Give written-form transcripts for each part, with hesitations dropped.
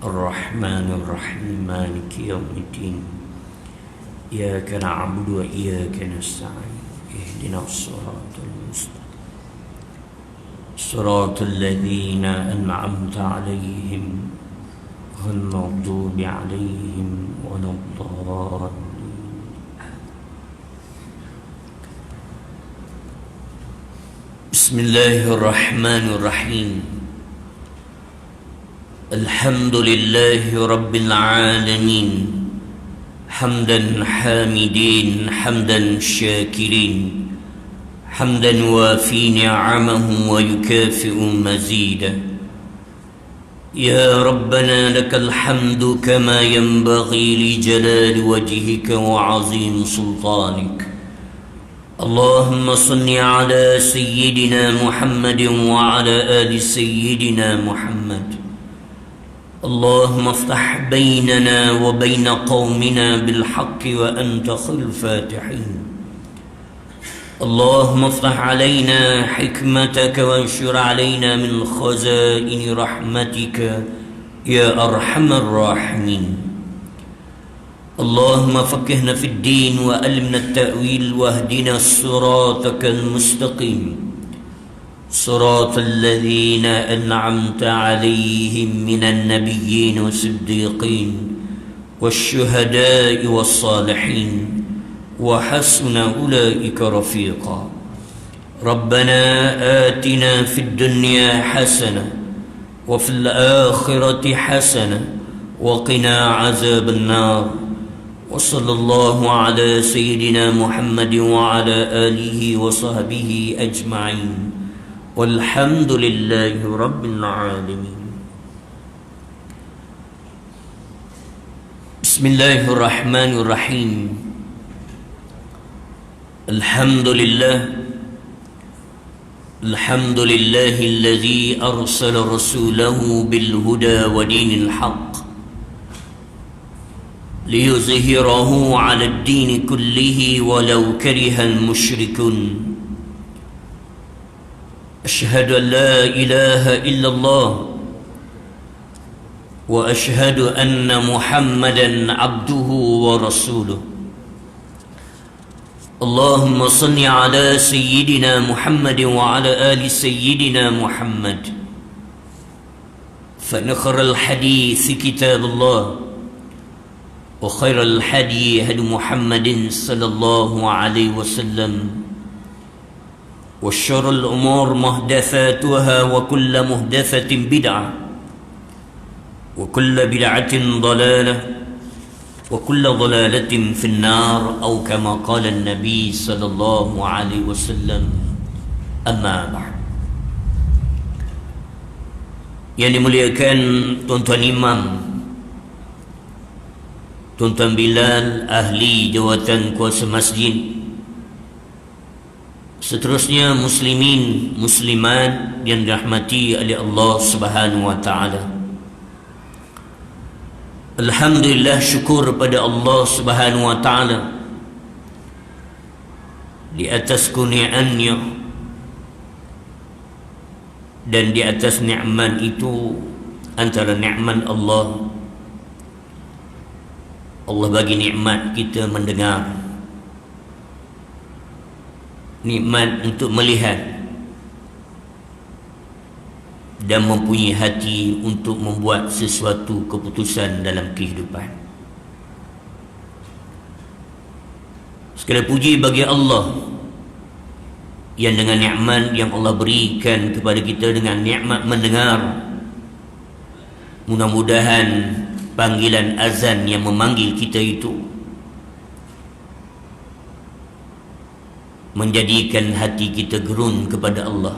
الرحمن الرحيم مالك يوم الدين إياك نعبد وإياك نستعين اهدنا الصراط المستقيم صراط الذين أنعمت عليهم غير المغضوب عليهم ولا الضالين. بسم الله الرحمن الرحيم. الحمد لله رب العالمين حمدا حامدين حمدا شاكرين حمدا وافي نعمه ويكافئ مزيدا. يا ربنا لك الحمد كما ينبغي لجلال وجهك وعظيم سلطانك. اللهم صل على سيدنا محمد وعلى آل سيدنا محمد. اللهم افتح بيننا وبين قومنا بالحق وأنت خير الفاتحين. اللهم افتح علينا حكمتك وانشر علينا من خزائن رحمتك يا أرحم الراحمين. اللهم فقهنا في الدين وألمنا التأويل واهدنا صراطك المستقيم صراط الذين أنعمت عليهم من النبيين والصديقين والشهداء والصالحين وحسن أولئك رفيقا. ربنا آتنا في الدنيا حسنة وفي الآخرة حسنة وقنا عذاب النار. وصلى الله على سيدنا محمد وعلى آله وصحبه أجمعين والحمد لله رب العالمين. بسم الله الرحمن الرحيم. الحمد لله الذي أرسل رسوله بالهدى ودين الحق ليظهره على الدين كله ولو كره المشركون. أشهد أن لا إله إلا الله وأشهد أن محمدا عبده ورسوله. اللهم صل على سيدنا محمد وعلى آل سيدنا محمد. فنخر الحديث كتاب الله وخير الحدي هدي محمد صلى الله عليه وسلم وشر الأمور محدثاتها وكل محدثة بدعة وكل بدعة ضلالة وكل ضلالة في النار أو كما قال النبي صلى الله عليه وسلم. أما بعد. Yang dimuliakan tuan-tuan imam, tuan-tuan Bilal, ahli jawatan kuasa masjid, seterusnya muslimin muslimat yang dirahmati oleh Allah Subhanahu wa taala. Alhamdulillah, syukur pada Allah Subhanahu wa taala di atas kurniaannya, dan di atas nikmat itu antara nikmat Allah bagi nikmat kita mendengar, nikmat untuk melihat, dan mempunyai hati untuk membuat sesuatu keputusan dalam kehidupan. Segala puji bagi Allah yang dengan nikmat yang Allah berikan kepada kita, dengan nikmat mendengar, mudah-mudahan panggilan azan yang memanggil kita itu menjadikan hati kita gerun kepada Allah,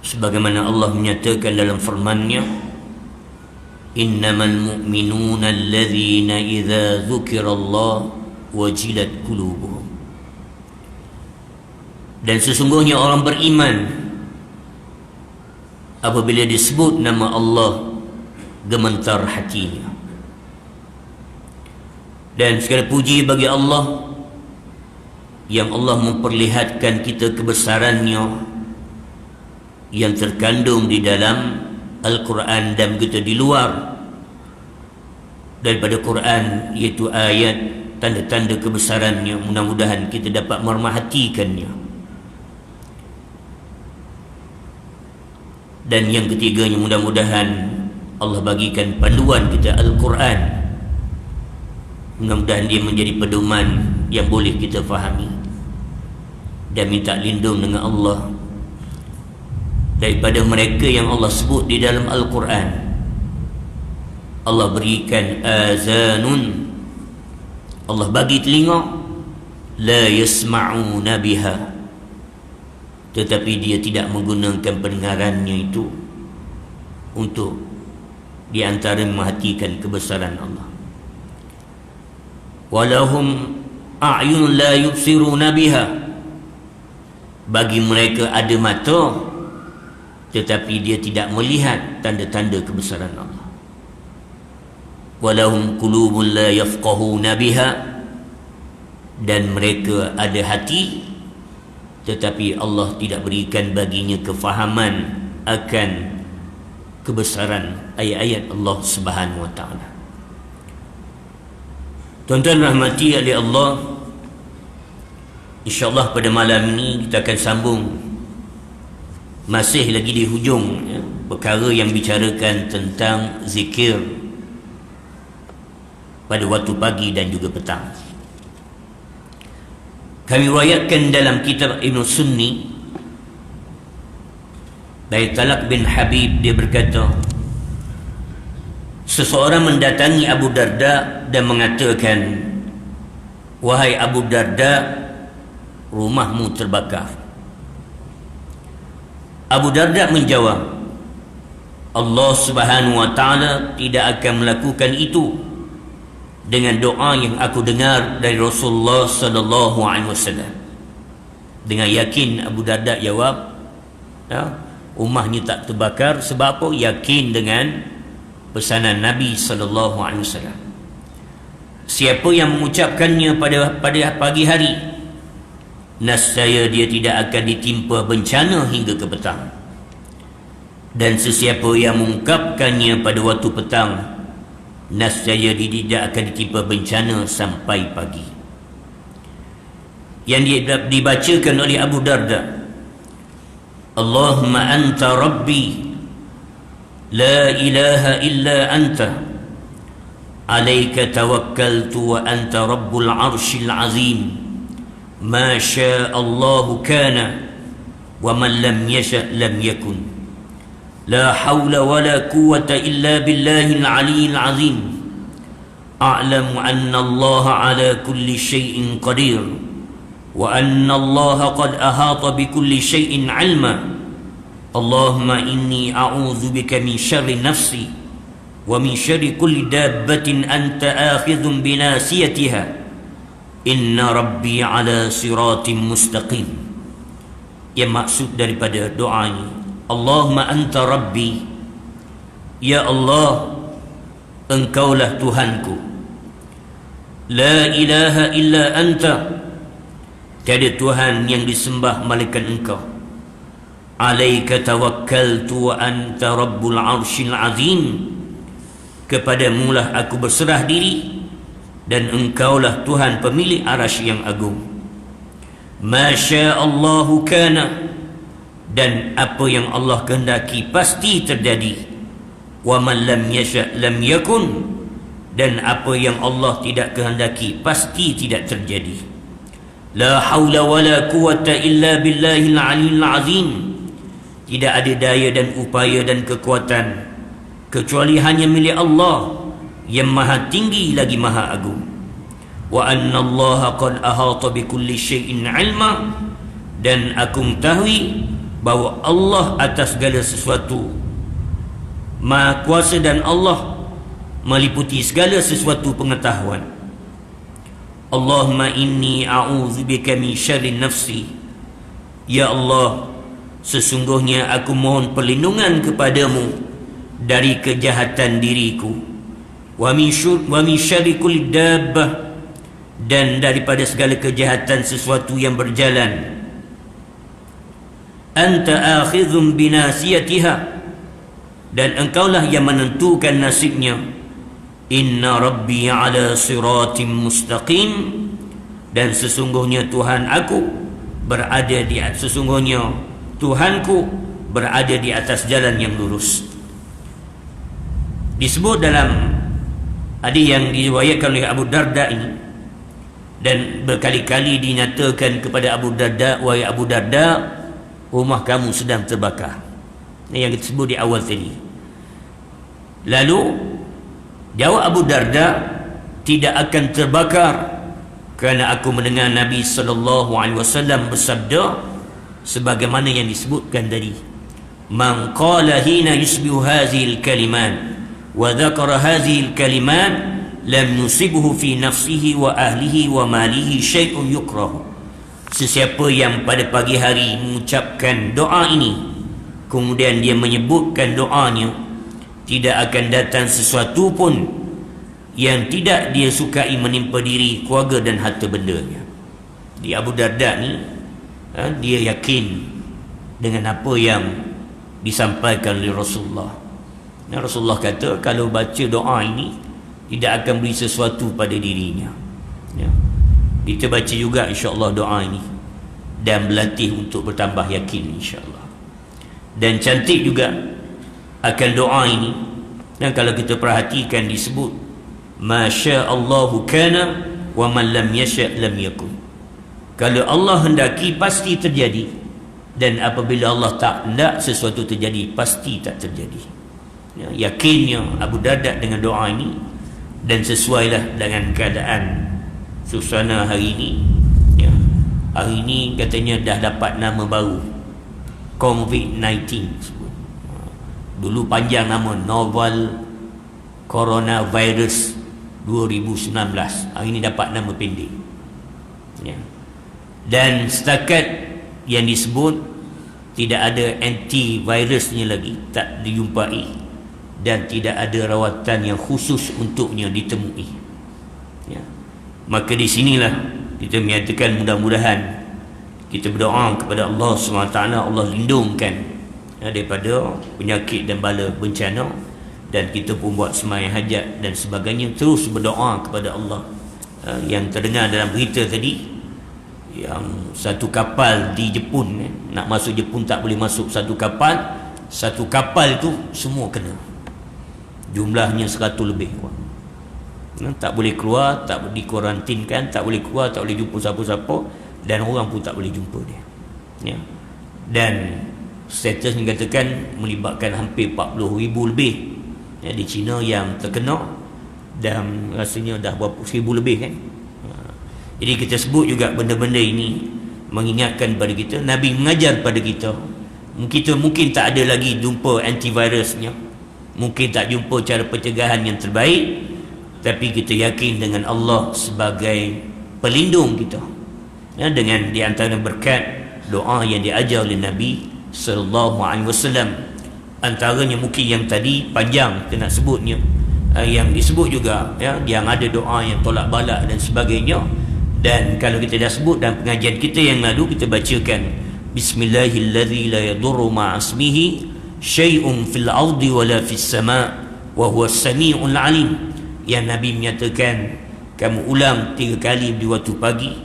sebagaimana Allah menyatakan dalam firman-Nya, innamal mu'minuna alladzina idza dzukirallah wajilat qulubuhum. Dan sesungguhnya orang beriman apabila disebut nama Allah gemetar hatinya. Dan segala puji bagi Allah yang Allah memperlihatkan kita kebesarannya yang terkandung di dalam Al-Quran dan begitu di luar daripada Quran, iaitu ayat tanda-tanda kebesarannya. Mudah-mudahan kita dapat memerhatikannya. Dan yang ketiganya, mudah-mudahan Allah bagikan panduan kita Al-Quran. Mudah-mudahan dia menjadi pedoman yang boleh kita fahami, dan minta lindung dengan Allah daripada mereka yang Allah sebut di dalam Al-Quran. Allah berikan azanun, Allah bagi telinga, la yasma'una biha, tetapi dia tidak menggunakan pendengarannya itu untuk di antara memperhatikan kebesaran Allah. Walahum a'yun la yubsiruna biha, bagi mereka ada mata tetapi dia tidak melihat tanda-tanda kebesaran Allah. Walahum qulubun la yafqahuna biha, dan mereka ada hati tetapi Allah tidak berikan baginya kefahaman akan kebesaran ayat-ayat Allah Subhanahu wa taala. Tuan-tuan rahmati oleh Allah, InsyaAllah pada malam ini kita akan sambung, masih lagi di hujung perkara yang bicarakan tentang zikir pada waktu pagi dan juga petang. Kami riwayatkan dalam kitab Ibn Sunni dari Talak bin Habib, dia berkata, seseorang mendatangi Abu Darda dan mengatakan, wahai Abu Darda, rumahmu terbakar. Abu Darda menjawab, Allah Subhanahu wa taala tidak akan melakukan itu dengan doa yang aku dengar dari Rasulullah sallallahu alaihi wasallam. Dengan yakin Abu Darda jawab, rumahnya tak terbakar sebab apa? Yakin dengan pesanan Nabi sallallahu alaihi wasallam. Siapa yang mengucapkannya pada pagi hari, nescaya dia tidak akan ditimpa bencana hingga ke petang. Dan sesiapa yang mengungkapkannya pada waktu petang, nescaya dia tidak akan ditimpa bencana sampai pagi. Yang dibacakan oleh Abu Darda, Allahumma anta rabbi la ilaha illa anta alayka tawakkaltu wa anta rabbul arshil azim ma syaa Allahu kana wa man lam yasha lam yakun la hawla wa la quwwata illa billahil aliyyil azim a'lamu anna Allah ala kulli shay'in qadir wa anna Allah qad ahata bi kulli shay'in 'ilma Allahumma inni a'udzu bika min syarri nafsi wa min syarri kulli dabbatin anta akhidhun bi nasiyatiha inna rabbi ala siratim mustaqim. Yang maksud daripada doa ini, Allahumma anta rabbi, ya Allah, engkaulah Tuhanku, la ilaha illa anta, tiada Tuhan yang disembah malaikat engkau, alaika tawakkaltu wa anta rabbul arshil azim, kepadamulah aku berserah diri dan engkaulah Tuhan pemilik arasy yang agung. Ma syaa Allahu kana, dan apa yang Allah kehendaki pasti terjadi. Wa man lam yasha lam yakun, dan apa yang Allah tidak kehendaki pasti tidak terjadi. La haula wa la quwwata illa billahil aliyyil azim, tidak ada daya dan upaya dan kekuatan kecuali hanya milik Allah yang maha tinggi lagi maha agung. Wa anna Allah qad ahata bi kulli syai'in 'ilma, dan aku mengetahui bahawa Allah atas segala sesuatu maha kuasa dan Allah meliputi segala sesuatu pengetahuan. Allahumma inni a'udzu bika min syarri nafsi, ya Allah, sesungguhnya aku mohon perlindungan kepadamu dari kejahatan diriku, wa min syarri kulli dabbah, dan daripada segala kejahatan sesuatu yang berjalan, anta akhidhum binasiyatiha, dan engkaulah yang menentukan nasibnya. Inna rabbi ala siratim mustaqim, dan sesungguhnya Tuhanku berada di atas jalan yang lurus. Disebut dalam hadis yang diriwayatkan oleh Abu Darda ini, dan berkali-kali dinyatakan kepada Abu Darda, wahai Abu Darda, rumah kamu sedang terbakar. Ini yang disebut di awal tadi. Lalu jawab Abu Darda, tidak akan terbakar, kerana aku mendengar Nabi SAW bersabda sebagaimana yang disebutkan tadi. Man qala hina yusbihu hadhihi al-kalimat wa dhakara hadhihi al-kalimat lam yusibhu fi nafsihi wa ahlihi wa malihi syai'un yukrahu. Sesiapa yang pada pagi hari mengucapkan doa ini, kemudian dia menyebutkan doanya, tidak akan datang sesuatu pun yang tidak dia sukai menimpa diri, keluarga dan harta bendanya. Di Abu Darda ni, dia yakin dengan apa yang disampaikan oleh Rasulullah. Dan Rasulullah kata, kalau baca doa ini tidak akan beri sesuatu pada dirinya. Kita baca juga insya-Allah doa ini dan berlatih untuk bertambah yakin insya-Allah. Dan cantik juga akan doa ini. Dan kalau kita perhatikan disebut Masya Allahu kana wa man lam yasha' lam yakun. Kalau Allah hendaki pasti terjadi, dan apabila Allah tak hendak sesuatu terjadi pasti tak terjadi. Yakinnya Abu Darda dengan doa ini, dan sesuailah dengan keadaan suasana hari ini. Hari ini katanya dah dapat nama baru, COVID-19. Dulu panjang nama, Novel Coronavirus 2019. Hari ini dapat nama pendek. Dan setakat yang disebut tidak ada antivirusnya lagi, tak dijumpai, dan tidak ada rawatan yang khusus untuknya ditemui. Maka di sinilah kita menyatakan mudah-mudahan kita berdoa kepada Allah SWT, Allah lindungkan daripada penyakit dan bala bencana, dan kita pun buat sembahyang hajat dan sebagainya, terus berdoa kepada Allah. Yang terdengar dalam berita tadi, yang satu kapal di Jepun, nak masuk Jepun tak boleh masuk satu kapal tu semua kena, jumlahnya 100 lebih orang. Tak boleh keluar, tak boleh dikuarantinkan, tak boleh keluar, tak boleh jumpa siapa-siapa, dan orang pun tak boleh jumpa dia. Dan status ni katakan melibatkan hampir 40,000 lebih di China yang terkena, dan rasanya dah berapa 1,000 lebih kan. Jadi kita sebut juga benda-benda ini mengingatkan pada kita, Nabi mengajar pada kita. Kita mungkin tak ada lagi jumpa antivirusnya, mungkin tak jumpa cara pencegahan yang terbaik, tapi kita yakin dengan Allah sebagai pelindung kita, dengan di antara berkat doa yang diajar oleh Nabi sallallahu alaihi wasallam. Antaranya mungkin yang tadi panjang kita nak sebutnya, yang disebut juga yang ada doa yang tolak balak dan sebagainya. Dan kalau kita dah sebut dalam pengajian kita yang lalu, kita bacakan Bismillahilladzi la yadurru ma'asmihi syai'un fil ardi wala fis sama' wa huwas sami'ul alim. Yang Nabi menyatakan, kamu ulang 3 kali di waktu pagi,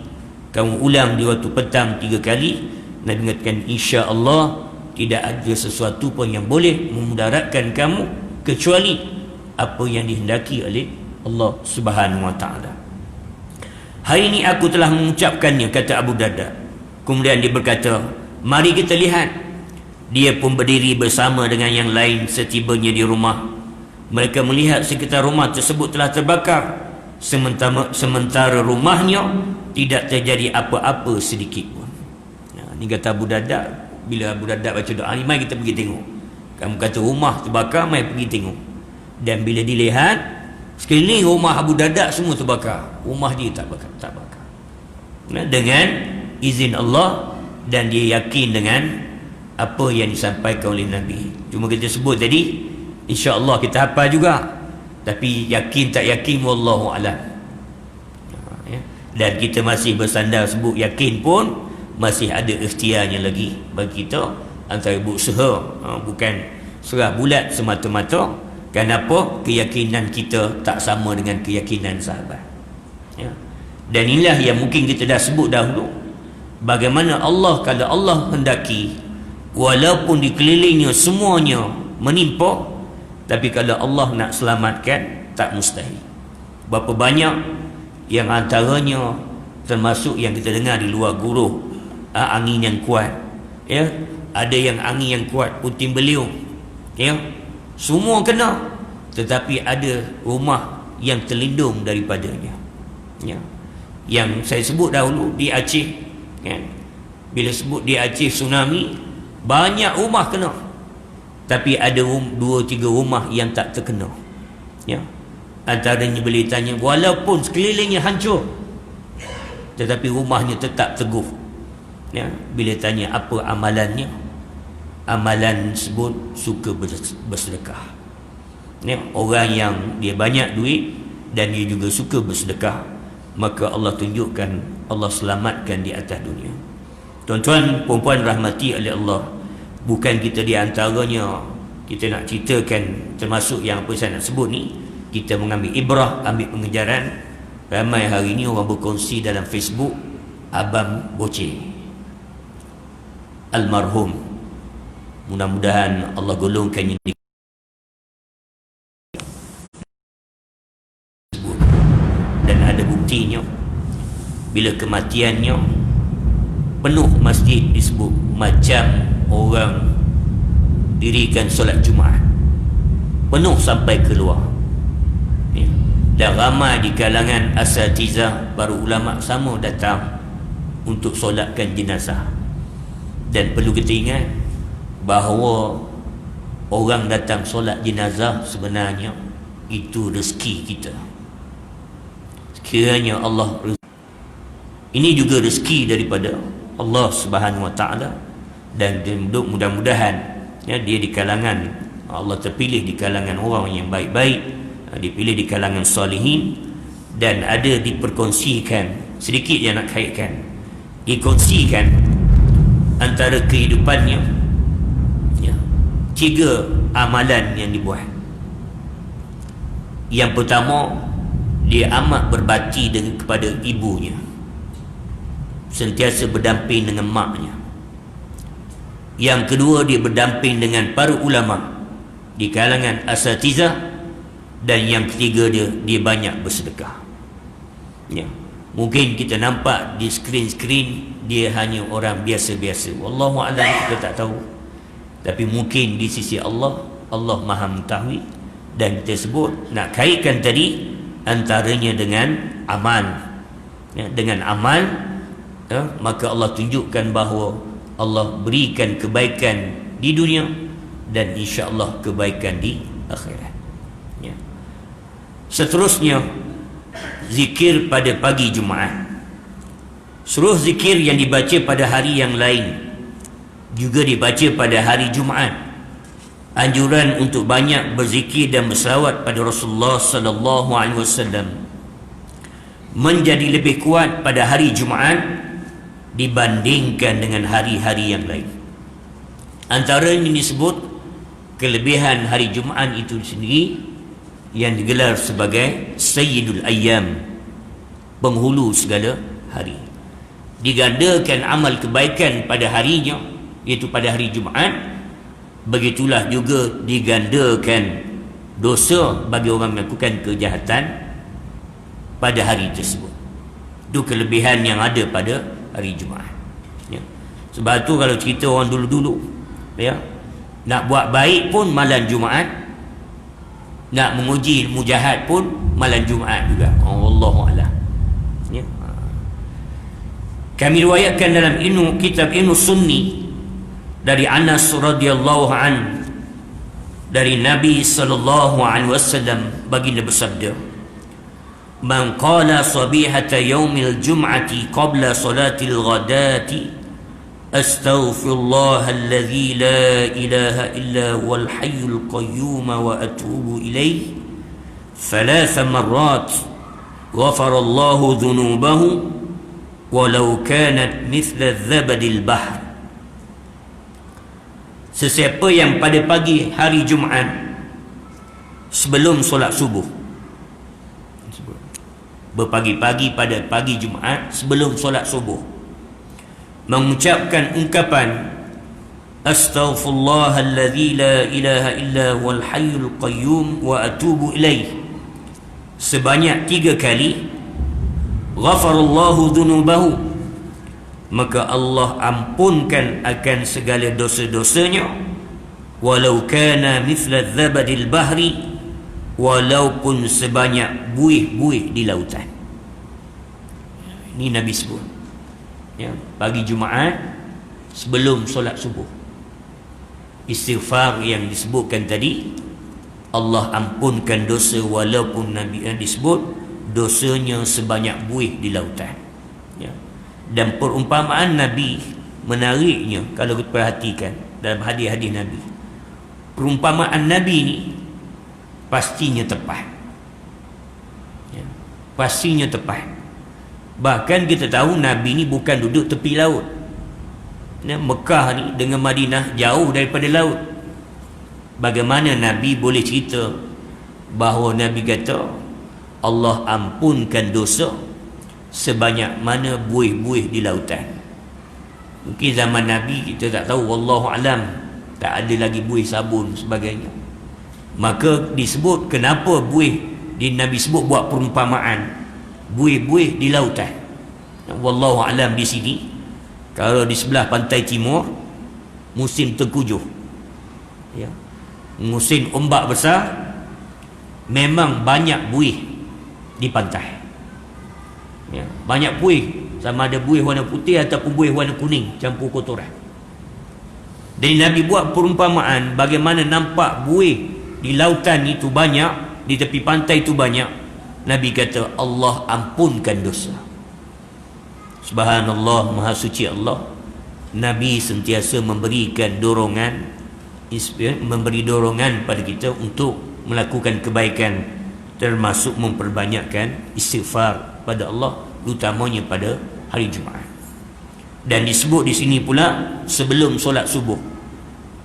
kamu ulang di waktu petang 3 kali. Nabi mengatakan, insya-Allah tidak ada sesuatu pun yang boleh memudaratkan kamu kecuali apa yang dihendaki oleh Allah Subhanahu wa taala. Hari ini aku telah mengucapkannya, kata Abu Darda. Kemudian dia berkata, mari kita lihat. Dia pun berdiri bersama dengan yang lain setibanya di rumah. Mereka melihat sekitar rumah tersebut telah terbakar, sementara rumahnya tidak terjadi apa-apa sedikit pun. Ini kata Abu Darda. Bila Abu Darda baca doa ni, mari kita pergi tengok. Kamu kata rumah terbakar, mari pergi tengok. Dan bila dilihat, sekeliling rumah Abu Darda semua terbakar, rumah dia tak bakar. Dengan izin Allah, dan dia yakin dengan apa yang disampaikan oleh Nabi. Cuma kita sebut tadi, insya-Allah kita hafal juga, tapi yakin tak yakin wallahu alam. Dan kita masih bersandar sebut yakin pun masih ada ikhtiarnya lagi bagi kita, antara berusaha, bukan serah bulat semata-mata kenapa keyakinan kita tak sama dengan keyakinan sahabat. Ya. Dan inilah yang mungkin kita dah sebut dahulu, bagaimana Allah, kalau Allah hendaki, walaupun dikelilingi semuanya menimpa, tapi kalau Allah nak selamatkan, tak mustahil. Berapa banyak yang antaranya termasuk yang kita dengar di luar guruh, angin yang kuat, ya, ada yang angin yang kuat puting beliung, ya, semua kena, tetapi ada rumah yang terlindung daripadanya, ya. Yang saya sebut dahulu di Aceh, ya, bila sebut di Aceh tsunami, banyak rumah kena, tapi ada 2-3 rumah yang tak terkena, ya. Antaranya boleh tanya, walaupun sekelilingnya hancur, tetapi rumahnya tetap teguh, ya. Bila tanya apa amalannya, amalan sebut suka bersedekah, ya. Orang yang dia banyak duit dan dia juga suka bersedekah, maka Allah tunjukkan, Allah selamatkan di atas dunia. Tuan-tuan, puan-puan rahmati oleh Allah, bukan kita di antaranya kita nak ceritakan termasuk yang apa saya nak sebut ni, kita mengambil ibrah, ambil pengejaran. Ramai hari ni orang berkongsi dalam Facebook Abang Boceh almarhum, mudah-mudahan Allah golongkan ini. Dan ada buktinya, bila kematiannya penuh masjid disebut macam orang dirikan solat Jumaat, penuh sampai keluar, ya. Dan ramai di kalangan asatizah, para ulama sama datang untuk solatkan jenazah. Dan perlu kita ingat bahawa orang datang solat jenazah sebenarnya itu rezeki kita. Kiranya Allah, ini juga rezeki daripada Allah Subhanahu Wa Taala, dan mudah-mudahan, ya, dia di kalangan, Allah terpilih di kalangan orang yang baik-baik, dipilih di kalangan salihin, dan ada diperkongsikan sedikit yang nak kaitkan, dikongsikan antara kehidupannya, ya, 3 amalan yang dibuat. Yang pertama, dia amat berbakti kepada ibunya, sentiasa berdamping dengan maknya. Yang kedua, dia berdamping dengan para ulama di kalangan asatizah. Dan yang ketiga, dia banyak bersedekah, ya. Mungkin kita nampak di skrin-skrin dia hanya orang biasa-biasa, wallahu a'lam, kita tak tahu. Tapi mungkin di sisi Allah, Allah Maha mengetahui. Dan kita sebut, nak kaitkan tadi antaranya dengan amal, ya, dengan amal, ya, maka Allah tunjukkan bahawa Allah berikan kebaikan di dunia dan insya-Allah kebaikan di akhirat, ya. Seterusnya, zikir pada pagi Jumaat. Seluruh zikir yang dibaca pada hari yang lain juga dibaca pada hari Jumaat. Anjuran untuk banyak berzikir dan berselawat pada Rasulullah sallallahu alaihi wasallam menjadi lebih kuat pada hari Jumaat dibandingkan dengan hari-hari yang lain. Antara yang disebut kelebihan hari Jumaat itu sendiri yang digelar sebagai Sayyidul Ayyam, penghulu segala hari. Digandakan amal kebaikan pada harinya, iaitu pada hari Jumaat. Begitulah juga digandakan dosa bagi orang melakukan kejahatan pada hari tersebut. Itu kelebihan yang ada pada hari Jumaat, ya. Sebab tu kalau cerita orang dulu-dulu, ya, nak buat baik pun malam Jumaat, nak menguji ilmu jahat pun malam Jumaat juga. Wallahu a'lam, ya. Kami riwayatkan dalam kitab Ibnu Sunni dari Anas radhiyallahu an, dari Nabi sallallahu alaihi wasallam, baginda bersabda, man qala sabihata yaumil jum'ati qabla salatil ghadati astaghfirullah alladhi la ilaha illa huwal hayyul qayyum wa atubu ilayhi 3 marrat ghafara Allahu dhunubahu walau kanat mithla zabadil bahr. sesiapa yang pada pagi hari Jumaat sebelum solat subuh, berpagi-pagi pada pagi Jumaat sebelum solat subuh, mengucapkan ungkapan astaghfirullahalladzi la ilaha illa huwal hayyul qayyum wa atubu ilaih sebanyak 3 kali, ghafarallahu dhunubahu, maka Allah ampunkan akan segala dosa-dosanya, walau kana mithla dzabadil bahri, walaupun sebanyak buih-buih di lautan. Ini Nabi sebut ya, pagi Jumaat sebelum solat subuh. Istighfar yang disebutkan tadi, Allah ampunkan dosa walaupun Nabi disebut dosanya sebanyak buih di lautan ya. Dan perumpamaan Nabi menariknya kalau kita perhatikan dalam hadis-hadis Nabi. Perumpamaan Nabi ni pastinya tepat ya. Pastinya tepat. Bahkan kita tahu Nabi ni bukan duduk tepi laut ya. Mekah ni dengan Madinah jauh daripada laut. Bagaimana Nabi boleh cerita bahawa Nabi kata Allah ampunkan dosa sebanyak mana buih-buih di lautan? Mungkin zaman Nabi kita tak tahu, wallahu alam, tak ada lagi buih sabun sebagainya. Maka disebut kenapa buih di Nabi sebut buat perumpamaan buih-buih di lautan. Wallahu alam di sini kalau di sebelah pantai timur musim tengkujuh ya, musim ombak besar, memang banyak buih di pantai ya, banyak buih, sama ada buih warna putih ataupun buih warna kuning campur kotoran. Jadi Nabi buat perumpamaan bagaimana nampak buih di lautan itu banyak, di tepi pantai itu banyak. Nabi kata Allah ampunkan dosa. Subhanallah, maha suci Allah. Nabi sentiasa memberikan dorongan, memberi dorongan pada kita untuk melakukan kebaikan, termasuk memperbanyakkan istighfar pada Allah, utamanya pada hari Jumaat. Dan disebut di sini pula sebelum solat subuh.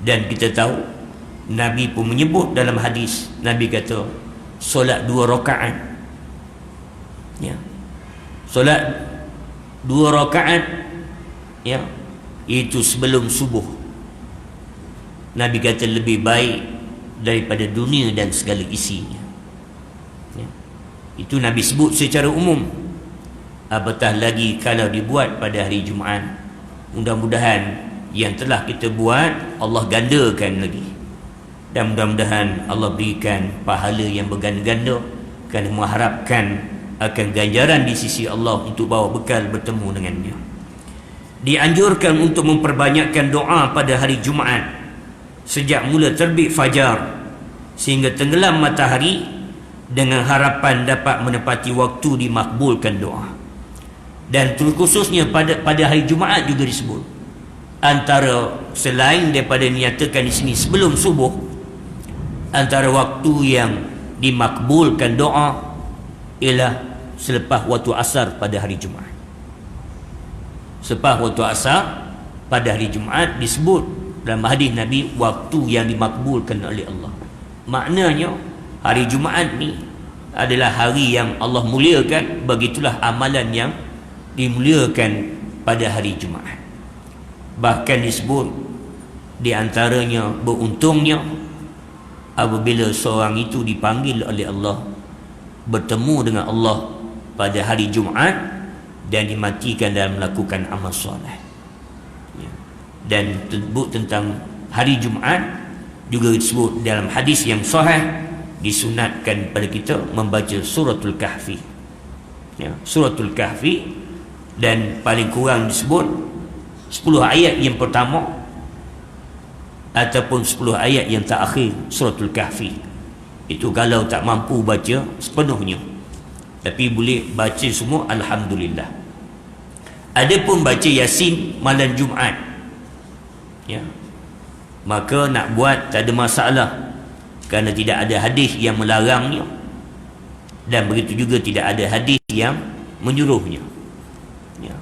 Dan kita tahu Nabi pun menyebut dalam hadis, Nabi kata solat 2 rakaat ya, solat 2 rakaat ya, itu sebelum subuh. Nabi kata lebih baik daripada dunia dan segala isinya ya. Itu Nabi sebut secara umum. Apatah lagi kalau dibuat pada hari Jumaat. Mudah-mudahan yang telah kita buat Allah gandakan lagi, dan mudah-mudahan Allah berikan pahala yang berganda-ganda, kerana mengharapkan akan ganjaran di sisi Allah untuk bawa bekal bertemu dengannya. Dianjurkan untuk memperbanyakkan doa pada hari Jumaat sejak mula terbit fajar sehingga tenggelam matahari, dengan harapan dapat menepati waktu dimakbulkan doa. Dan terkhususnya pada hari Jumaat juga disebut, antara selain daripada dinyatakan di sini sebelum subuh, antara waktu yang dimakbulkan doa ialah selepas waktu asar pada hari Jumaat. Selepas waktu asar pada hari Jumaat disebut dalam hadis Nabi waktu yang dimakbulkan oleh Allah. Maknanya hari Jumaat ni adalah hari yang Allah muliakan, begitulah amalan yang dimuliakan pada hari Jumaat. Bahkan disebut di antaranya beruntungnya apabila seorang itu dipanggil oleh Allah bertemu dengan Allah pada hari Jumaat dan dimatikan dalam melakukan amal soleh ya. Dan disebut tentang hari Jumaat juga disebut dalam hadis yang sahih, disunatkan pada kita membaca suratul Kahfi ya, suratul Kahfi, dan paling kurang disebut 10 ayat yang pertama ataupun 10 ayat yang terakhir suratul Kahfi. Itu kalau tak mampu baca sepenuhnya, tapi boleh baca semua, alhamdulillah. Adapun baca Yasin malam Jumaat ya, maka nak buat tak ada masalah, kerana tidak ada hadis yang melarangnya, dan begitu juga tidak ada hadis yang menyuruhnya ya.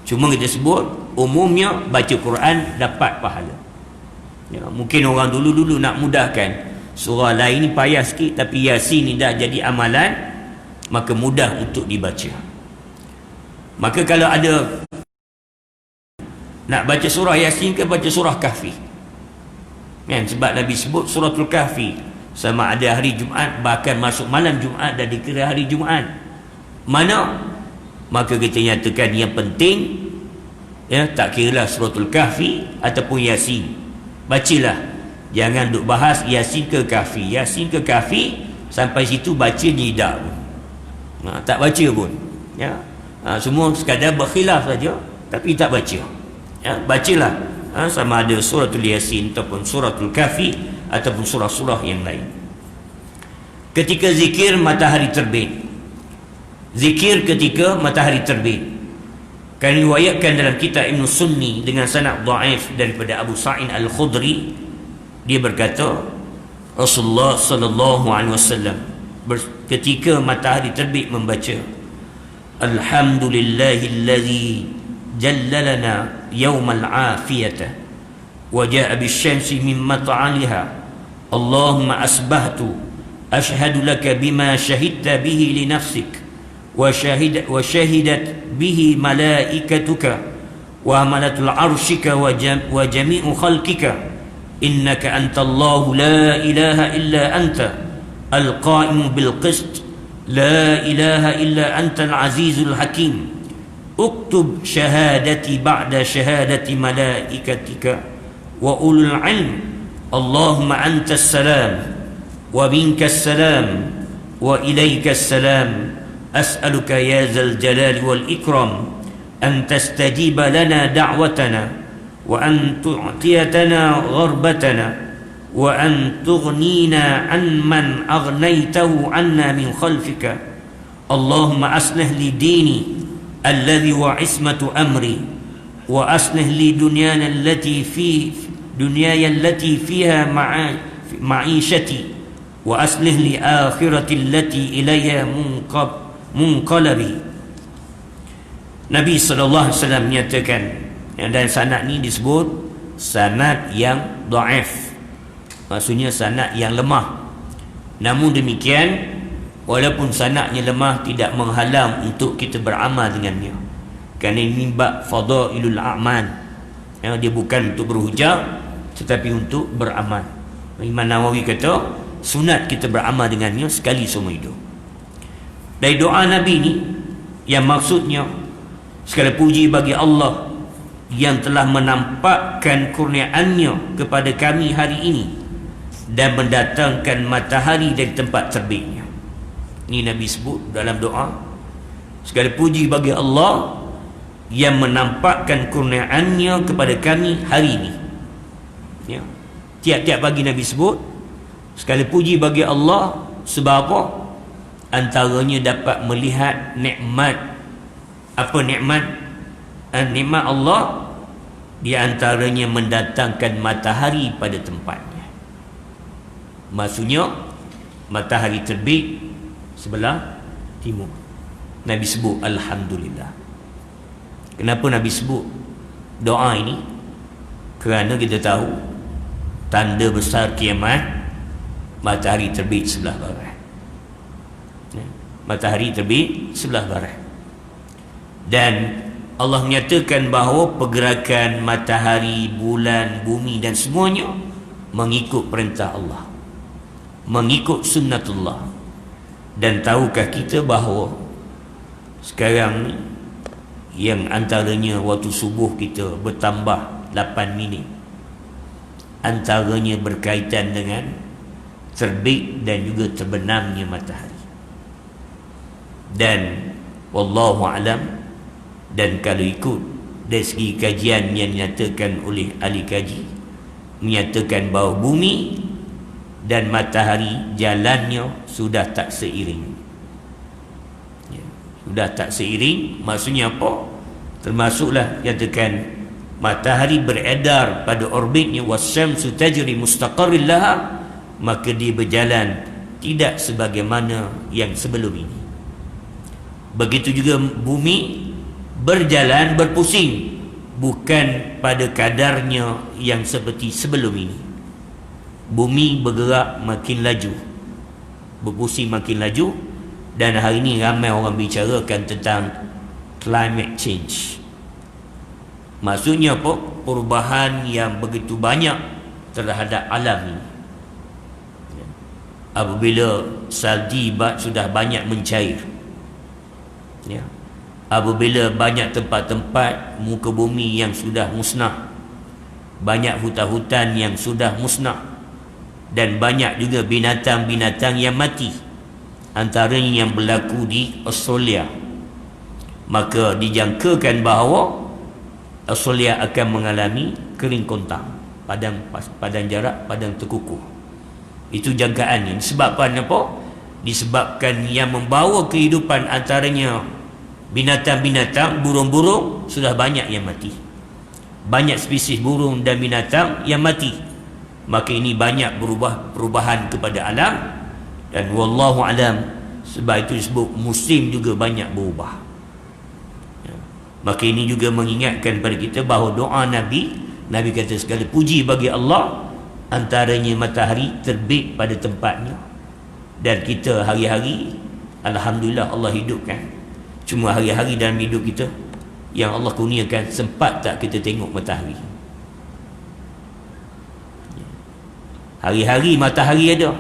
Cuma kita sebut umumnya baca Quran dapat pahala Ya, mungkin orang dulu-dulu nak mudahkan, surah lain ni payah sikit, tapi Yasin ni dah jadi amalan, maka mudah untuk dibaca. Maka kalau ada nak baca surah Yasin ke baca surah Kahfi, kan? Sebab Nabi sebut suratul Kahfi sama ada hari Jumaat, bahkan masuk malam Jumaat dan dikira hari Jumaat. Mana? Maka kita nyatakan yang penting, ya, tak kiralah suratul Kahfi ataupun Yasin, bacalah. Jangan duk bahas Yasin ke Kahfi, Yasin ke Kahfi, sampai situ baca nyidak pun, tak baca pun, ya. Semua sekadar berkhilaf saja, tapi tak baca, ya. Bacalah, sama ada suratul Yasin ataupun suratul Kahfi ataupun surah-surah yang lain. Ketika zikir matahari terbit, zikir ketika matahari terbit, kan riwayatkan dalam kitab Ibn Sunni dengan sanad dhaif daripada Abu Sa'id Al-Khudri, dia berkata Rasulullah sallallahu alaihi wasallam ketika matahari terbit membaca Alhamdulillahillazi jallalana yawmal afiyata wa jaa bisyamsi min mat'aliha Allahumma asbahtu ashhadu laka bima shahidta bihi li nafsik وشهدت به ملائكتك وحملة العرشك وجميع خلقك إنك أنت الله لا إله إلا أنت القائم بالقسط لا إله إلا أنت العزيز الحكيم اكتب شهادتي بعد شهادة ملائكتك وأولو العلم اللهم أنت السلام ومنك السلام وإليك السلام أسألك يا ذا الجلال والإكرام أن تستجيب لنا دعوتنا وأن تعطيتنا غربتنا وأن تغنينا عن من أغنيته عنا من خلفك اللهم أصلح لي ديني الذي هو عصمة أمري وأصلح لي دنياي التي فيها معيشتي وأصلح لي آخرتي التي إليها munqalabi. Nabi sallallahu alaihi wasallam menyatakan, dan sanad ni disebut sanad yang dhaif, maksudnya sanad yang lemah. Namun demikian, walaupun sanadnya lemah tidak menghalang untuk kita beramal dengannya, kerana ini bab fadailul a'mal, ya, dia bukan untuk berhujah tetapi untuk beramal. Imam Nawawi kata sunat kita beramal dengannya sekali seumur hidup. Dari doa Nabi ni, yang maksudnya segala puji bagi Allah yang telah menampakkan kurniaannya kepada kami hari ini dan mendatangkan matahari dari tempat terbitnya. Ini Nabi sebut dalam doa, segala puji bagi Allah yang menampakkan kurniaannya kepada kami hari ini, ya. Tiap-tiap pagi Nabi sebut segala puji bagi Allah. Sebab apa? Antaranya dapat melihat nikmat. Apa nikmat? Nikmat Allah, di antaranya mendatangkan matahari pada tempatnya. Maksudnya matahari terbit sebelah timur. Nabi sebut Alhamdulillah. Kenapa Nabi sebut doa ini? Kerana kita tahu tanda besar kiamat, matahari terbit sebelah barat. Matahari terbit sebelah barat. Dan Allah menyatakan bahawa pergerakan matahari, bulan, bumi dan semuanya mengikut perintah Allah, mengikut sunnatullah. Dan tahukah kita bahawa sekarang ni yang antaranya waktu subuh kita bertambah 8 minit, antaranya berkaitan dengan terbit dan juga terbenamnya matahari. Dan wallahu alam, dan kalau ikut dari segi kajian yang dinyatakan oleh ahli kaji, menyatakan bahawa bumi dan matahari jalannya sudah tak seiring, ya, sudah tak seiring. Maksudnya apa? Termasuklah nyatakan matahari beredar pada orbitnya, wasyamsu tajri mustaqarril laha, maka dia berjalan tidak sebagaimana yang sebelum ini. Begitu juga bumi berjalan berpusing, bukan pada kadarnya yang seperti sebelum ini. Bumi bergerak makin laju, berpusing makin laju, dan hari ini ramai orang bicarakan tentang climate change. Maksudnya apa? Perubahan yang begitu banyak terhadap alam ini. Apabila salji sudah banyak mencair, ya, apabila banyak tempat-tempat muka bumi yang sudah musnah, banyak hutan-hutan yang sudah musnah, dan banyak juga binatang-binatang yang mati, antaranya yang berlaku di Australia, maka dijangkakan bahawa Australia akan mengalami kering kontang, padang jarak, padang terkukuh. Itu jangkaannya. Disebabkan apa? Disebabkan yang membawa kehidupan antaranya binatang-binatang, burung-burung, sudah banyak yang mati. Banyak spesies burung dan binatang yang mati. Maka ini banyak perubahan kepada alam, dan wallahu alam, sebab itu disebut musim juga banyak berubah. Ya. Maka ini juga mengingatkan pada kita bahawa doa Nabi kata segala puji bagi Allah, antaranya matahari terbit pada tempatnya, dan kita hari-hari alhamdulillah Allah hidupkan. Cuma hari-hari dalam hidup kita yang Allah kurniakan, sempat tak kita tengok matahari? Hari-hari matahari ada,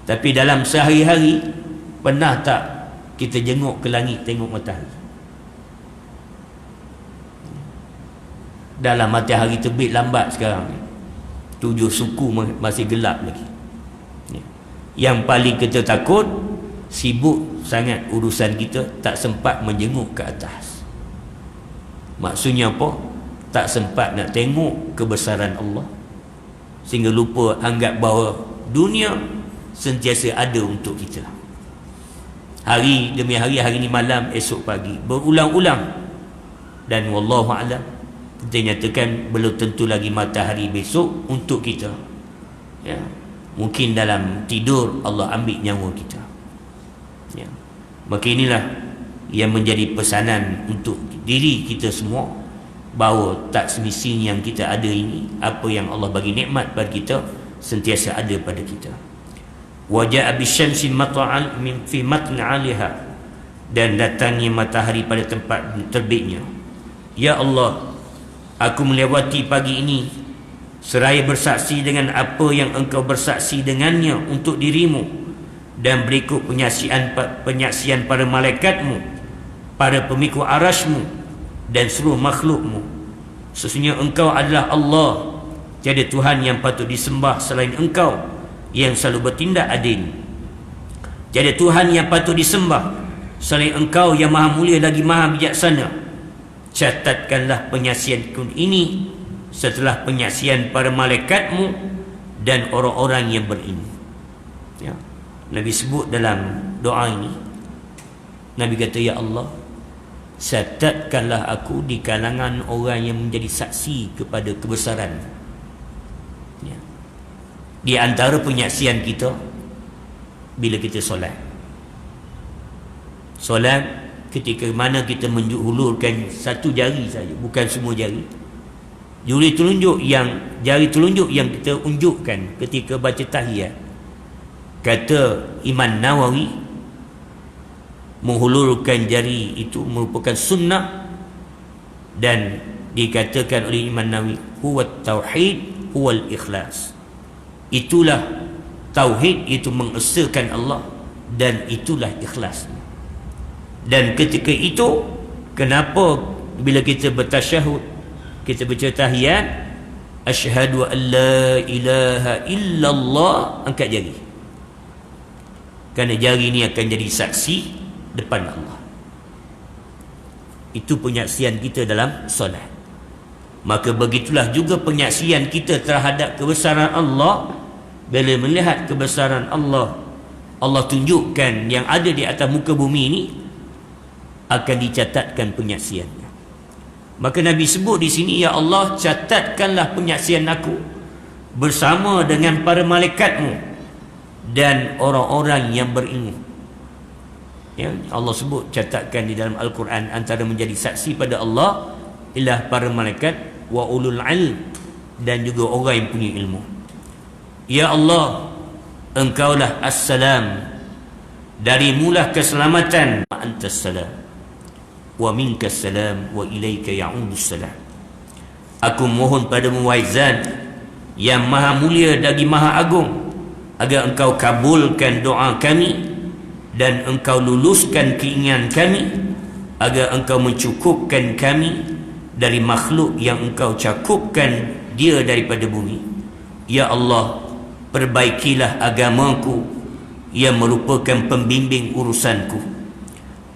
tapi dalam sehari-hari pernah tak kita jenguk ke langit tengok matahari? Dalam matahari terbit lambat sekarang ni, 7 suku masih gelap lagi. Yang paling kita takut, sibuk sangat urusan kita, tak sempat menjenguk ke atas. Maksudnya apa? Tak sempat nak tengok kebesaran Allah, sehingga lupa anggap bahawa dunia sentiasa ada untuk kita. Hari demi hari, hari ni malam, esok pagi, berulang-ulang. Dan wallahu a'lam, kita nyatakan belum tentu lagi matahari besok untuk kita. Ya. Mungkin dalam tidur Allah ambil nyawa kita. Ya. Maka inilah yang menjadi pesanan untuk diri kita semua, bahawa tak semestinya yang kita ada ini, apa yang Allah bagi nikmat pada kita, sentiasa ada pada kita. Waja'a bisyamsi mata'al min fi matn 'aliha, dan datangnya matahari pada tempat terbitnya. Ya Allah, aku melewati pagi ini seraya bersaksi dengan apa yang engkau bersaksi dengannya untuk dirimu, dan berikut penyaksian para malaikatmu, para pemikul arasmu, dan seluruh makhlukmu. Sesungguhnya engkau adalah Allah, tiada Tuhan yang patut disembah selain engkau, yang selalu bertindak adil. Tiada Tuhan yang patut disembah selain engkau, yang maha mulia lagi maha bijaksana. Catatkanlah penyaksianku ini setelah penyaksian para malaikatmu dan orang-orang yang berilmu. Ya. Nabi sebut dalam doa ini, Nabi kata, ya Allah, catatkanlah aku di kalangan orang yang menjadi saksi kepada kebesaran. Ya. Di antara penyaksian kita bila kita solat, ketika mana kita menjulurkan satu jari saja, bukan semua jari. Jari telunjuk yang kita unjukkan ketika baca tahiyat. Kata Imam Nawawi, menghulurkan jari itu merupakan sunnah, dan dikatakan oleh Imam Nawawi, huwa tauhid huwal ikhlas. Itulah tauhid, itu mengesakan Allah, dan itulah ikhlas. Dan ketika itu, kenapa bila kita bertasyahud, kita baca tahiyat, asyhadu an la ilaha illallah, angkat jari, kerana jari ini akan jadi saksi depan Allah. Itu penyaksian kita dalam solat. Maka begitulah juga penyaksian kita terhadap kebesaran Allah. Bila melihat kebesaran Allah, Allah tunjukkan yang ada di atas muka bumi ini, akan dicatatkan penyaksiannya. Maka Nabi sebut di sini, ya Allah, catatkanlah penyaksian aku bersama dengan para malaikatmu dan orang-orang yang berilmu. Ya, Allah sebut, catatkan di dalam Al-Quran, antara menjadi saksi pada Allah, ialah para malaikat, wa ulul ilm, dan juga orang yang punya ilmu. Ya Allah, Engkaulah As-Salam, darimulah keselamatan, wa antas salam wa minkas salam wa ilaika ya'udus salam. Aku mohon padamu wahai Zat yang maha mulia lagi maha agung, agar Engkau kabulkan doa kami dan Engkau luluskan keinginan kami, agar Engkau mencukupkan kami dari makhluk yang Engkau cakupkan dia daripada bumi. Ya Allah, perbaikilah agamaku yang merupakan pembimbing urusanku.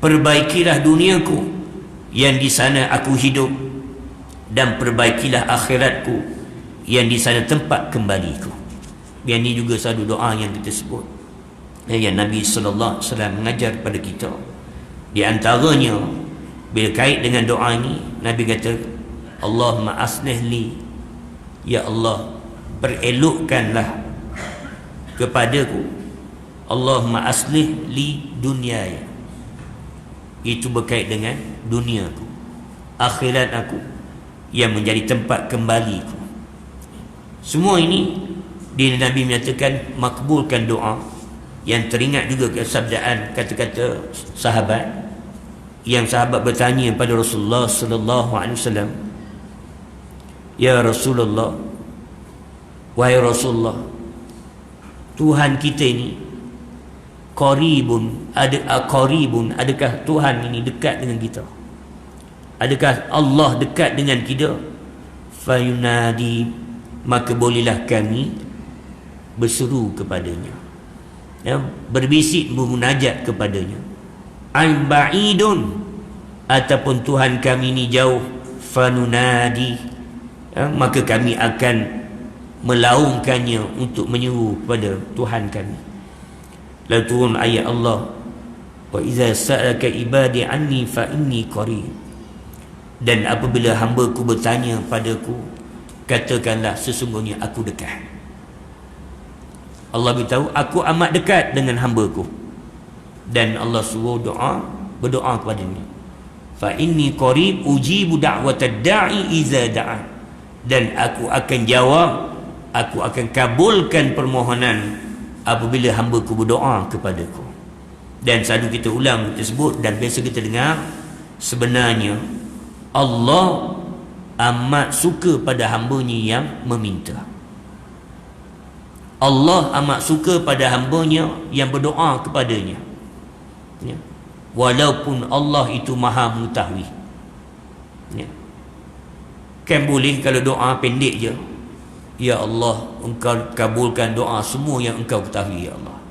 Perbaikilah duniaku yang di sana aku hidup, dan perbaikilah akhiratku yang di sana tempat kembaliku. Yang ini juga satu doa yang kita sebut, yang Nabi sallallahu alaihi wasallam mengajar kepada kita. Di antaranya, bila kait dengan doa ini, Nabi kata, Allahumma aslih li, ya Allah, perelokkanlah kepadaku, Allahumma aslih li dunyaya, itu berkait dengan duniaku, akhirat aku yang menjadi tempat kembaliku. Semua ini di Nabi menyatakan makbulkan doa. Yang teringat juga kesabdaan kata-kata sahabat, yang sahabat bertanya pada Rasulullah sallallahu alaihi wasallam, ya Rasulullah, wahai Rasulullah, Tuhan kita ini qaribun, adakah Tuhan ini dekat dengan kita? Adakah Allah dekat dengan kita? Fayunadi, maka bolehlah kami berseru kepadanya, ya, berbisik, bermunajat kepadanya. Am ba'idun, ataupun Tuhan kami ini jauh, fanunadi, ya, maka kami akan melaungkannya untuk menyeru kepada Tuhan kami. Lalu turun ayat Allah, wa iza sa'alaka ibadi anni fa inni qarib, dan apabila hamba-Ku bertanya padaku, katakanlah sesungguhnya aku dekat. Allah beritahu aku amat dekat dengan hamba-Ku, dan Allah suruh berdoa kepadanya, fa inni qarib ujibu da'watad da'i iza da'a, dan aku akan jawab, aku akan kabulkan permohonan apabila hamba-Ku berdoa kepadaku. Dan selalu kita ulang, kita sebut, dan biasa kita dengar, sebenarnya Allah amat suka pada hamba-Nya yang meminta. Allah amat suka pada hamba-Nya yang berdoa kepadanya, ya, walaupun Allah itu maha mengetahui, ya. Kan boleh kalau doa pendek je, ya Allah, Engkau kabulkan doa semua yang Engkau ketahui, ya Allah.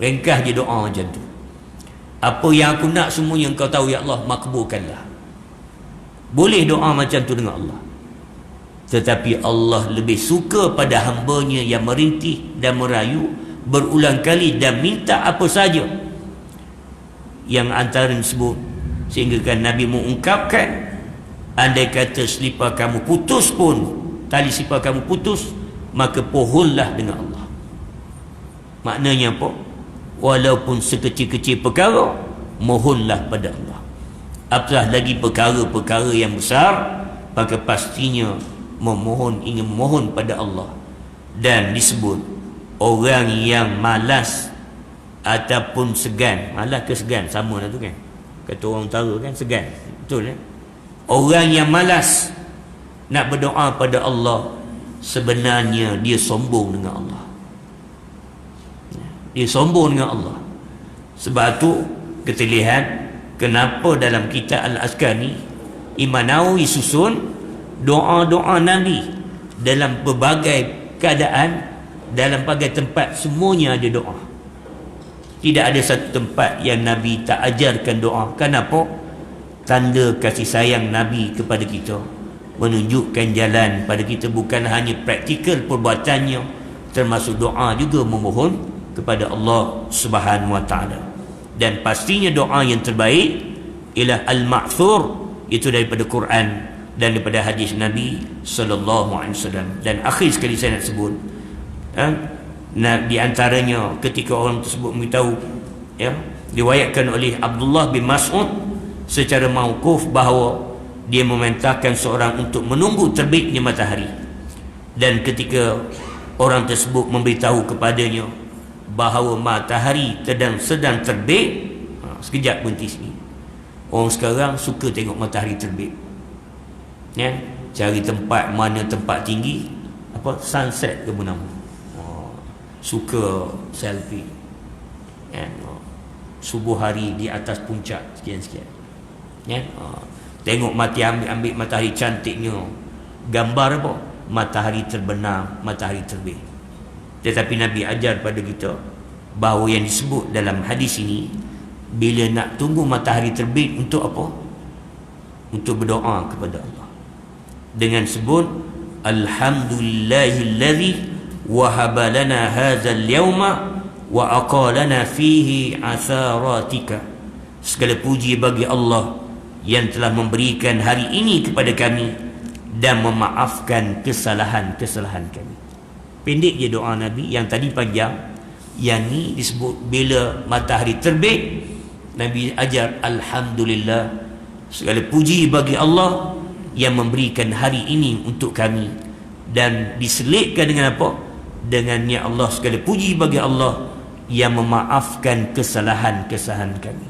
Ringkas je doa macam tu. Apa yang aku nak semua yang Engkau tahu, ya Allah, makbulkanlah. Boleh doa macam tu dengan Allah. Tetapi Allah lebih suka pada hamba-Nya yang merintih dan merayu berulang kali dan minta apa saja, yang antara disebut sehingga kan Nabi mengungkapkan, andai kata selipar kamu putus pun, tali selipar kamu putus, maka pohonlah dengan Allah. Maknanya apa? Walaupun sekecil-kecil perkara, mohonlah pada Allah. Apatah lagi perkara-perkara yang besar, maka pastinya ingin memohon pada Allah. Dan disebut orang yang malas ataupun segan, malas ke segan sama lah tu kan, kata orang utara kan, segan, betul kan? Orang yang malas nak berdoa pada Allah, sebenarnya dia sombong dengan Allah. Dia sombong dengan Allah. Sebab tu kita lihat kenapa dalam kitab Al-Azkar ni Imam Nawawi susun doa-doa Nabi dalam berbagai keadaan, dalam berbagai tempat, semuanya ada doa. Tidak ada satu tempat yang Nabi tak ajarkan doa. Kenapa? Tanda kasih sayang Nabi kepada kita, menunjukkan jalan pada kita, bukan hanya praktikal perbuatannya, termasuk doa juga memohon kepada Allah Subhanahu wa taala. Dan pastinya doa yang terbaik ialah al-ma'thur, itu daripada Quran dan daripada hadis Nabi sallallahu alaihi wasallam. Dan akhir sekali saya nak sebut, di antaranya ketika orang tersebut memberitahu, ya, diriwayatkan oleh Abdullah bin Mas'ud secara mauquf bahawa dia memerintahkan seorang untuk menunggu terbitnya matahari, dan ketika orang tersebut memberitahu kepadanya bahawa matahari sedang terbit, sekejap berhenti sini. Orang sekarang suka tengok matahari terbit, ya, cari tempat mana tempat tinggi, sunset ke mana, suka selfie, ya, subuh hari di atas puncak sekian-sekian, ya, tengok ambil matahari cantiknya, gambar apa, matahari terbenam, matahari terbit. Tetapi Nabi ajar pada kita bahawa yang disebut dalam hadis ini, bila nak tunggu matahari terbit, untuk apa? Untuk berdoa kepada Allah dengan sebut alhamdulillahillazi wahaba lana hadzal yawma wa aqalana fihi atharatika. Segala puji bagi Allah yang telah memberikan hari ini kepada kami dan memaafkan kesalahan-kesalahan kami. Pendek je doa Nabi, yang tadi panjang. Yang ni disebut bila matahari terbit, Nabi ajar alhamdulillah, segala puji bagi Allah yang memberikan hari ini untuk kami, dan diselitkan dengan apa? Dengan ya Allah, segala puji bagi Allah yang memaafkan kesalahan-kesalahan kami.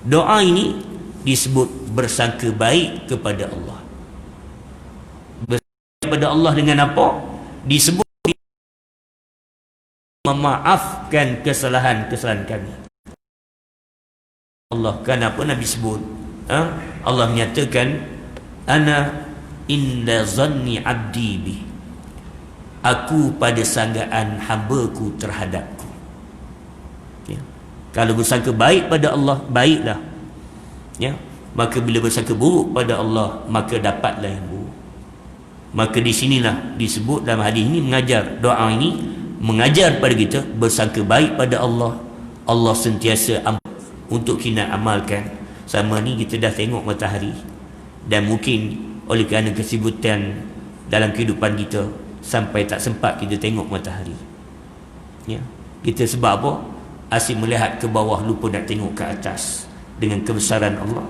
Doa ini disebut bersangka baik kepada Allah. Bersangka kepada Allah dengan apa? Disebut memaafkan kesalahan-kesalahan kami. Allah, kenapa Nabi sebut? Allah menyatakan, ana inda zanni abdi bi, aku pada sanggaan hamba-Ku terhadapku. Ya. Kalau bersangka baik pada Allah, baiklah, ya. Maka bila bersangka buruk pada Allah, maka dapatlah yang buruk. Maka di sinilah disebut dalam hadis ini, mengajar doa ini, mengajar pada kita bersangka baik pada Allah. Allah sentiasa untuk kita amalkan. Sama ni kita dah tengok matahari, dan mungkin oleh kerana kesibukan dalam kehidupan kita sampai tak sempat kita tengok matahari, ya. Kita sebab apa? Asyik melihat ke bawah, lupa nak tengok ke atas dengan kebesaran Allah.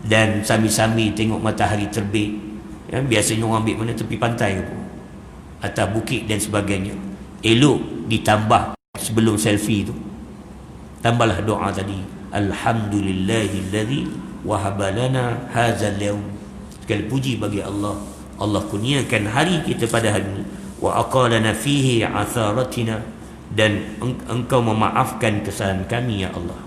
Dan sambil-sambil tengok matahari terbit, ya, biasanya orang ambil mana, tepi pantai ke, atas bukit dan sebagainya. Elok ditambah sebelum selfie tu, tambahlah doa tadi, alhamdulillahillazi wahaba lana hadzal yawm. Sekali puji bagi Allah, Allah kurniakan hari kita pada hari ini, wa aqalana fihi atharatina, dan engkau memaafkan kesalahan kami ya Allah.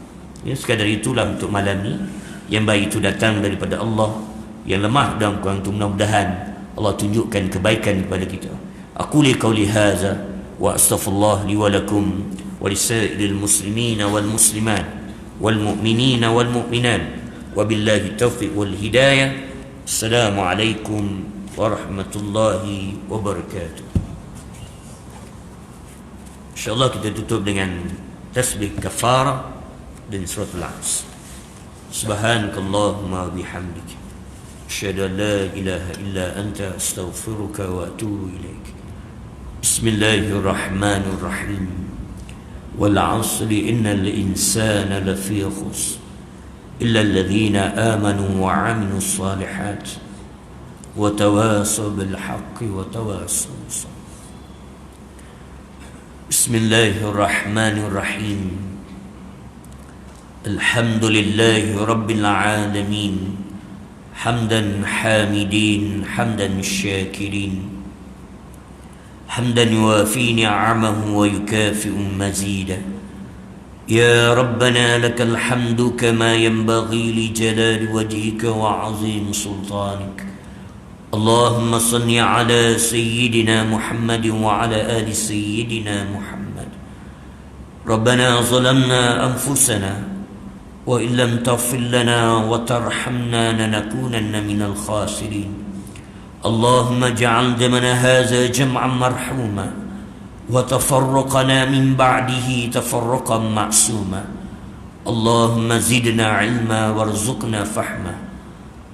Ya, sekadar itulah untuk malam ni. Yang baik itu datang daripada Allah, yang lemah dan kurang itu mudah-mudahan Allah tunjukkan kebaikan kepada kita. Aquli qawli hadza wa astaghfirullah li wa lakum wa lisairil muslimin wal muslimat wal mu'minin wal mu'minat, wa billahi taufiq wal hidayah. Assalamualaikum warahmatullahi wabarakatuh. InsyaAllah kita tutup dengan tasbih kafarah dan surat Al-Asr. Subhanakallahumma bihamdika asyhadu an la ilaha illa anta astaghfiruka wa atubu ilaik. Bismillahirrahmanirrahim. Wal 'asri innal insana lafi khusr illa alladhina amanu wa 'amilus salihat wa tawasaw bil haqqi wa tawasaw bis sabr. Bismillahirrahmanirrahim. Alhamdulillahi Rabbil Alamin, hamdan hamidin, hamdan syakirin, hamdan yuwafi ni'amahu wa yukafi'u mazida. Ya Rabbana lakal hamdu kama yanbaghi li jalali wajhika wa azim sultanik. Allahumma salli ala sayyidina Muhammad wa ala ali sayyidina Muhammad. Rabbana zalamna anfusana وإن لم تغفر لنا وترحمنا لنكونن من الخاسرين. اللهم اجعل دمنا هذا جمعا مرحوما وتفرقنا من بعده تفرقا معصوما. اللهم زدنا علما وارزقنا فهما.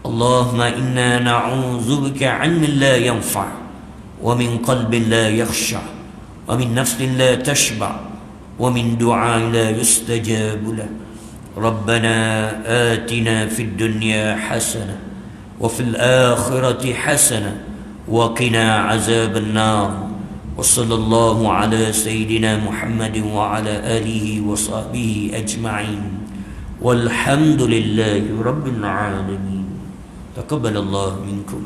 اللهم إنا نعوذ بك علم لا ينفع ومن قلب لا يخشع ومن نفس لا تشبع ومن دعاء لا يستجاب له. ربنا آتنا في الدنيا حسنة وفي الآخرة حسنة وقنا عذاب النار. وصلى الله على سيدنا محمد وعلى آله وصحبه أجمعين والحمد لله رب العالمين. تقبل الله منكم.